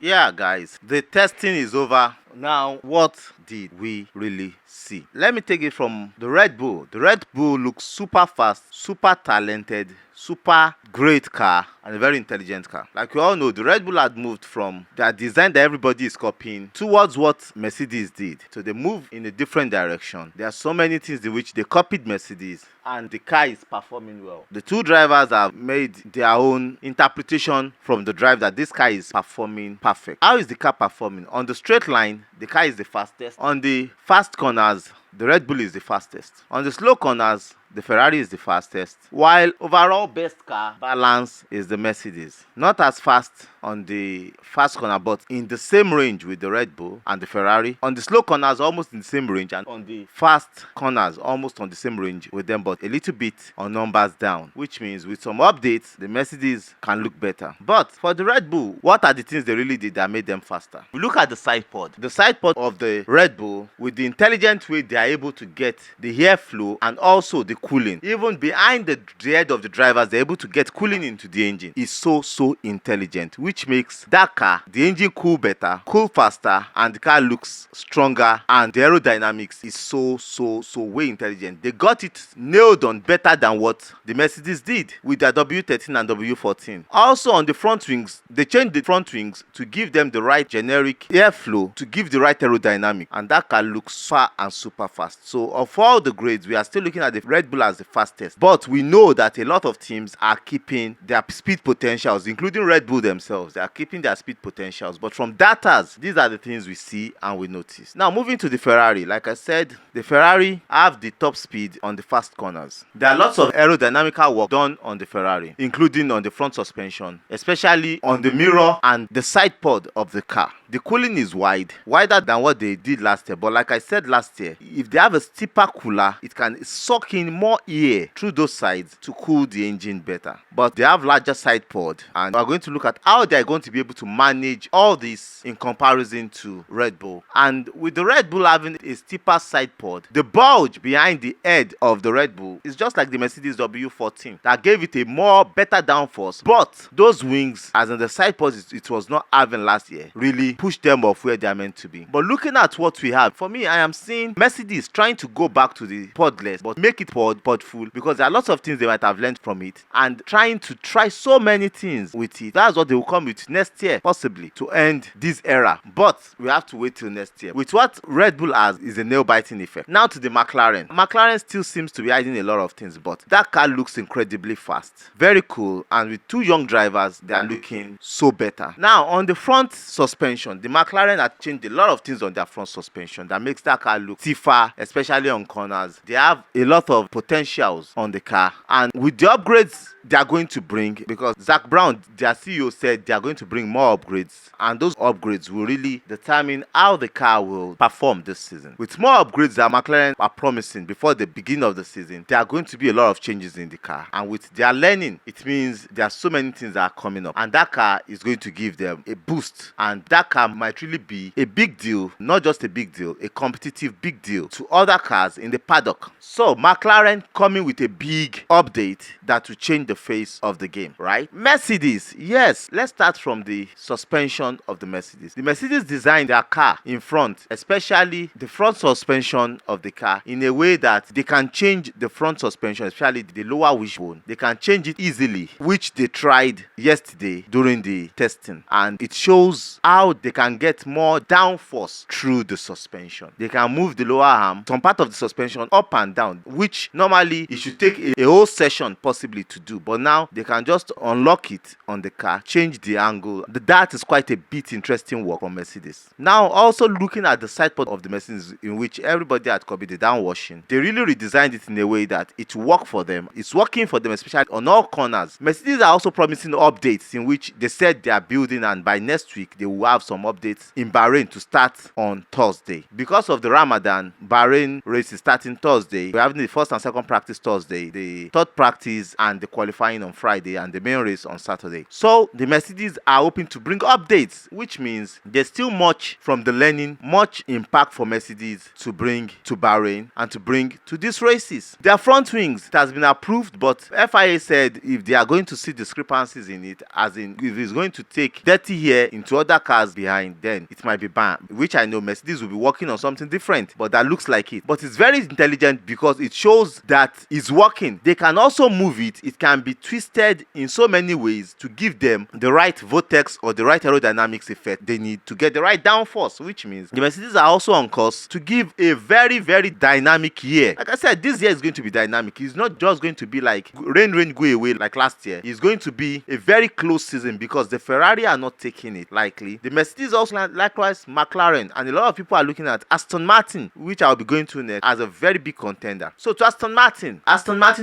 Yeah, guys, the testing is over. Now, what did we really see? Let me take it from the Red Bull. The Red Bull looks super fast, super talented, super great car, and a very intelligent car. Like we all know, the Red Bull had moved from their design that everybody is copying towards what Mercedes did. So they moved in a different direction. There are so many things in which they copied Mercedes, and the car is performing well. The two drivers have made their own interpretation from the drive that this car is performing perfect. How is the car performing? On the straight line, the car is the fastest. On the fast corners, the Red Bull is the fastest. On the slow corners, the Ferrari is the fastest, while overall best car balance is the Mercedes. Not as fast on the fast corner, but in the same range with the Red Bull and the Ferrari. On the slow corners, almost in the same range, and on the fast corners, almost on the same range with them, but a little bit on numbers down, which means with some updates, the Mercedes can look better. But for the Red Bull, what are the things they really did that made them faster? We look at the side pod. The side pod of the Red Bull, with the intelligent way they are able to get the airflow and also the cooling, even behind the head of the drivers, they're able to get cooling into the engine, is so intelligent, which makes that car, the engine cool better, cool faster, and the car looks stronger, and the aerodynamics is so way intelligent. They got it nailed on better than what the Mercedes did with their W13 and W14. Also on the front wings, they changed the front wings to give them the right generic airflow, to give the right aerodynamic, and that car looks far and super fast. So of all the grades, we are still looking at the Red Bull as the fastest, but we know that a lot of teams are keeping their speed potentials, including Red Bull themselves. They are keeping their speed potentials, but from data, these are the things we see and we notice. Now moving to the Ferrari, like I said, the Ferrari have the top speed on the fast corners. There are lots of aerodynamical work done on the Ferrari, including on the front suspension, especially on the mirror and the side pod of the car. The cooling is wider than what they did last year, but like I said last year, if they have a steeper cooler, it can suck in more air through those sides to cool the engine better. But they have larger side pod, and we are going to look at how they are going to be able to manage all this in comparison to Red Bull. And with the Red Bull having a steeper side pod, the bulge behind the head of the Red Bull is just like the Mercedes W14 that gave it a better downforce, but those wings, as in the side pod it was not having last year, really pushed them off where they are meant to be. But looking at what we have, for me, I am seeing Mercedes trying to go back to the podless, but make it pod full, because there are lots of things they might have learned from it, and trying to try so many things with it. That's what they will come with next year, possibly, to end this era. But we have to wait till next year. With what Red Bull has is a nail-biting effect. Now to the McLaren. McLaren still seems to be hiding a lot of things, but that car looks incredibly fast, very cool, and with two young drivers, they are looking so better. Now on the front suspension, the McLaren had changed a lot of things on their front suspension that makes that car look stiffer, especially on corners. They have a lot of potentials on the car, and with the upgrades they are going to bring, because Zach Brown, their CEO, said they are going to bring more upgrades, and those upgrades will really determine how the car will perform this season. With more upgrades that McLaren are promising before the beginning of the season, there are going to be a lot of changes in the car, and with their learning, it means there are so many things that are coming up, and that car is going to give them a boost, and that car might really be a big deal, not just a big deal, a competitive big deal to other cars in the paddock. So McLaren coming with a big update that will change the face of the game, right? Mercedes, yes, let's start from the suspension of the Mercedes. The Mercedes designed their car in front, especially the front suspension of the car, in a way that they can change the front suspension, especially the lower wishbone. They can change it easily, which they tried yesterday during the testing, and it shows how they can get more downforce through the suspension. They can move the lower arm, some part of the suspension, up and down, which normally it should take a whole session possibly to do, but now they can just unlock it on the car, change the angle. That is quite a bit interesting work from Mercedes. Now also looking at the side pod of the Mercedes, in which everybody had copied the downwashing, they really redesigned it in a way that it worked for them. It's working for them, especially on all corners. Mercedes are also promising updates in which they said they are building, and by next week they will have some some updates in Bahrain to start on Thursday. Because of the Ramadan, Bahrain race is starting Thursday. We're having the first and second practice Thursday, the third practice and the qualifying on Friday, and the main race on Saturday. So the Mercedes are hoping to bring updates, which means there's still much from the learning, much impact for Mercedes to bring to Bahrain and to bring to these races. Their front wings, it has been approved, but FIA said if they are going to see discrepancies in it, as in if it's going to take dirty hair into other cars behind, then it might be banned, which I know Mercedes will be working on something different, but that looks like it. But it's very intelligent because it shows that it's working. They can also move it. It can be twisted in so many ways to give them the right vortex or the right aerodynamics effect they need to get the right downforce, which means the Mercedes are also on course to give a very, very dynamic year. Like I said, this year is going to be dynamic. It's not just going to be like rain, go away like last year. It's going to be a very close season because the Ferrari are not taking it lightly. The Mercedes also, likewise McLaren, and a lot of people are looking at Aston Martin, which I'll be going to next, as a very big contender. So to Aston Martin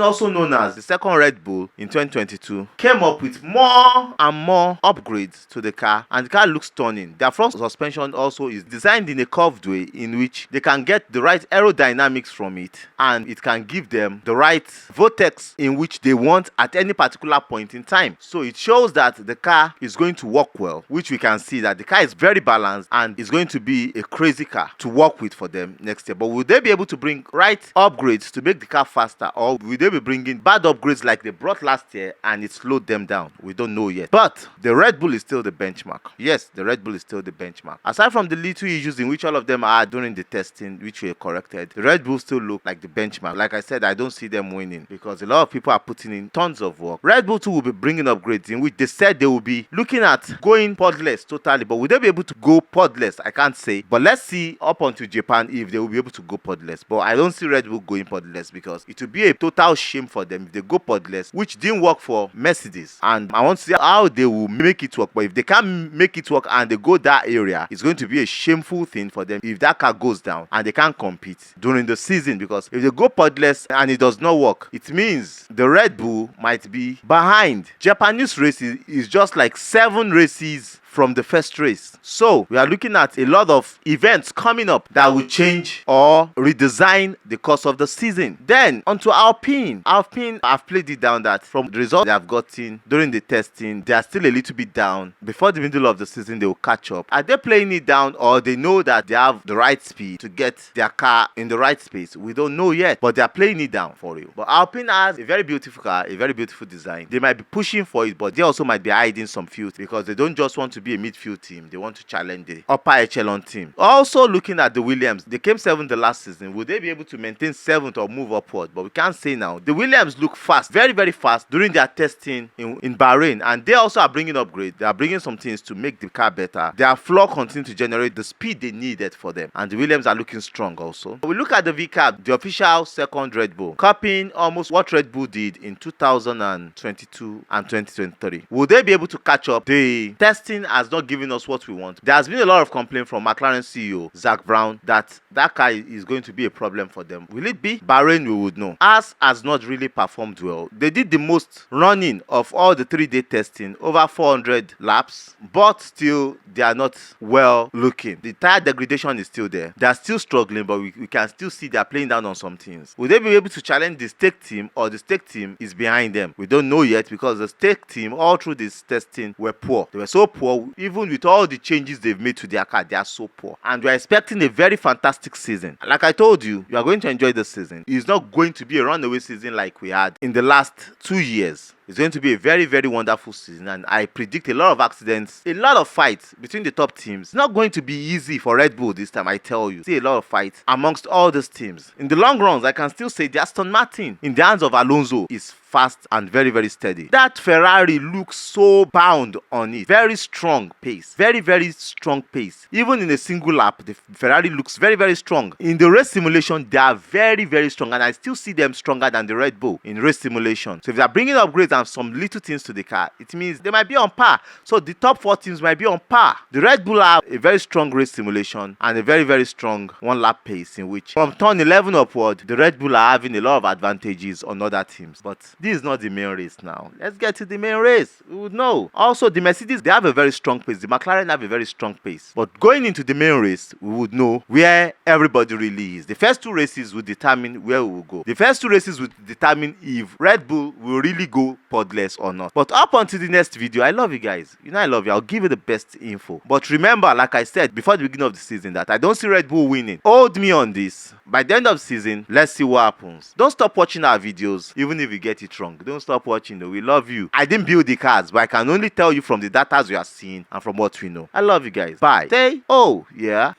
also known as the second Red Bull in 2022, came up with more and more upgrades to the car, and the car looks stunning. Their front suspension also is designed in a curved way in which they can get the right aerodynamics from it, and it can give them the right vortex in which they want at any particular point in time. So it shows that the car is going to work well, which we can see that the car is very balanced and is going to be a crazy car to work with for them next year. But will they be able to bring right upgrades to make the car faster, or will they be bringing bad upgrades like they brought last year and it slowed them down? We don't know yet. But the Red Bull is still the benchmark. Yes, the Red Bull is still the benchmark. Aside from the little issues in which all of them are during the testing, which were corrected, the Red Bull still look like the benchmark. Like I said, I don't see them winning because a lot of people are putting in tons of work. Red Bull too will be bringing upgrades in which they said they will be looking at going podless totally. But will they be able to go podless? I can't say. But let's see up until Japan if they will be able to go podless. But I don't see Red Bull going podless because it will be a total shame for them if they go podless, which didn't work for Mercedes. And I want to see how they will make it work. But if they can't make it work and they go that area, it's going to be a shameful thing for them if that car goes down and they can't compete during the season. Because if they go podless and it does not work, it means the Red Bull might be behind. Japanese races is just like 7 races from the first race. So we are looking at a lot of events coming up that will change or redesign the course of the season. Then onto Alpine. Alpine, I've played it down that from the results they have gotten during the testing, they are still a little bit down. Before the middle of the season, they will catch up. Are they playing it down, or they know that they have the right speed to get their car in the right space? We don't know yet, but they are playing it down for you. But Alpine has a very beautiful car, a very beautiful design. They might be pushing for it, but they also might be hiding some field because they don't just want to be a midfield team. They want to challenge the upper echelon team. Also looking at the Williams, they came 7th the last season. Will they be able to maintain 7th or move upward? But we can't say now. The Williams look fast, very, very fast during their testing in Bahrain, and they also are bringing upgrades. They are bringing some things to make the car better. Their floor continue to generate the speed they needed for them, and the Williams are looking strong also. We look at the VCAP, the official second Red Bull, copying almost what Red Bull did in 2022 and 2023. Will they be able to catch up? The testing has not given us what we want. There has been a lot of complaint from McLaren CEO Zach Brown that car is going to be a problem for them. Will it be? Bahrain, we would know. As has not really performed well. They did the most running of all the 3-day testing, over 400 laps, but still they are not well looking. The tire degradation is still there. They are still struggling, but we can still see they are playing down on some things. Will they be able to challenge the stake team, or the stake team is behind them? We don't know yet because the stake team all through this testing were poor. They were so poor, even with all the changes they've made to their car, they are so poor. And we're expecting a very fantastic season. Like I told you, you are going to enjoy the season. It's not going to be a runaway season like we had in the last 2 years. It's going to be a very, very wonderful season, and I predict a lot of accidents, a lot of fights between the top teams. It's not going to be easy for Red Bull this time, I tell you. See a lot of fights amongst all these teams. In the long runs, I can still say the Aston Martin in the hands of Alonso is fast and very, very steady. That Ferrari looks so bound on it. Very strong pace. Very, very strong pace. Even in a single lap, the Ferrari looks very, very strong. In the race simulation, they are very, very strong, and I still see them stronger than the Red Bull in race simulation. So if they are bringing upgrades and some little things to the car, it means they might be on par. So the top 4 teams might be on par. The Red Bull have a very strong race simulation and a very, very strong one-lap pace, in which from turn 11 upward, the Red Bull are having a lot of advantages on other teams. But this is not the main race now. Let's get to the main race. We would know. Also, the Mercedes, they have a very strong pace. The McLaren have a very strong pace. But going into the main race, we would know where everybody really is. The first 2 races will determine where we will go. The first 2 races will determine if Red Bull will really go podless or not. But up until the next video, I love you guys. You know I love you. I'll give you the best info. But remember, like I said before the beginning of the season, that I don't see Red Bull winning. Hold me on this. By the end of the season, let's see what happens. Don't stop watching our videos, even if you get it wrong. Don't stop watching though. We love you. I didn't build the cars, but I can only tell you from the data we are seeing and from what we know. I love you guys. Bye. Stay. Oh, yeah.